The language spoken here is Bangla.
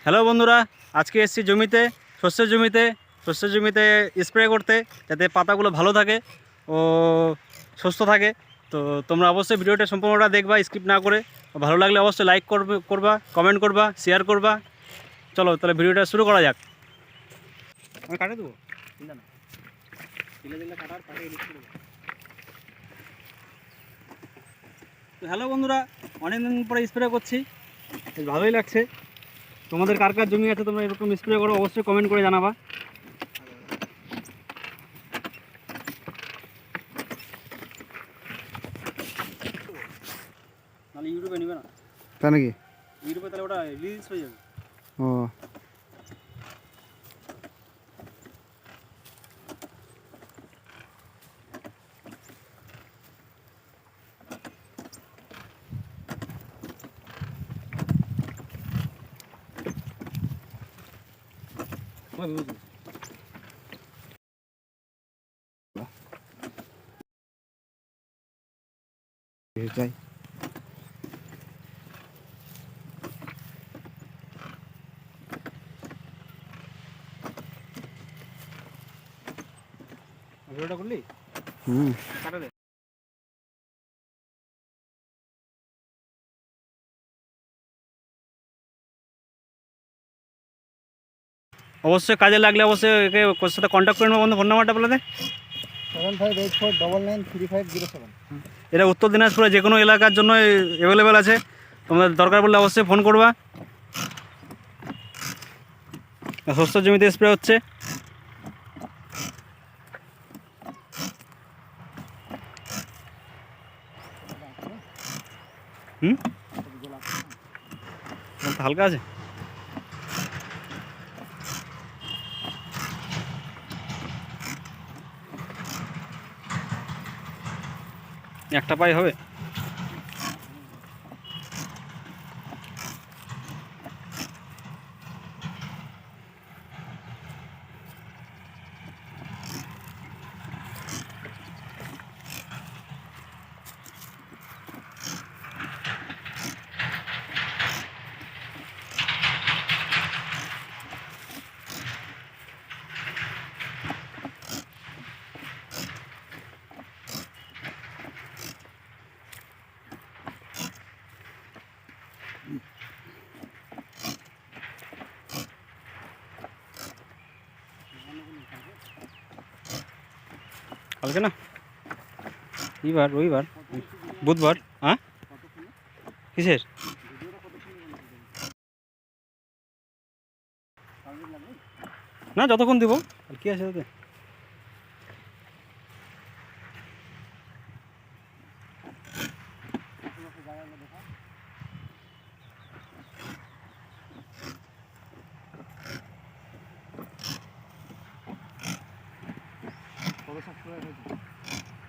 হ্যালো বন্ধুরা, আজকে এসেছি জমিতে, শস্যের জমিতে স্প্রে করতে, যাতে পাতাগুলো ভালো থাকে ও সুস্থ থাকে। তো তোমরা অবশ্যই ভিডিওটা সম্পূর্ণটা দেখবা, স্কিপ না করে। ভালো লাগলে অবশ্যই লাইক করবা, কমেন্ট করবা, শেয়ার করবা। চলো তাহলে ভিডিওটা শুরু করা যাক। আমি কাটে দেবো, চিন্তা না, তো হ্যালো বন্ধুরা, অনেকদিন পরে স্প্রে করছি, বেশ ভালোই লাগছে। তোমাদের কার কার জমি আছে তোমরা এরকম স্প্রে করো, অবশ্যই কমেন্ট করে জানাবা। নাহলে ইউটিউবে নেবে না, তাই নাকি? ইউটিউবে তাহলে ওটা রিলিজ হয়ে যাবে। ও যাই। ভিডিওটা করলি কাটা দে। অবশ্যই কাজে লাগলে অবশ্যই একে ওর সাথে কন্ট্যাক্ট করে নেবো। বন্ধু, ফোন নাম্বারটা বলে দে। 7584993507। এটা উত্তর দিনাজপুরে যে কোনো এলাকার জন্য অ্যাভেলেবেল আছে, তোমাদের দরকার পড়লে অবশ্যই ফোন করবা। শস্যের জমিতে স্প্রে হচ্ছে। হালকা আছে। একটা পাই হবে। কালকে না, রবিবার, বুধবার। হ্যাঁ, কিসের? না, যতক্ষণ দিব। আর কি আছে তাতে? কত সাবস্ক্রাইবার হয়েছে?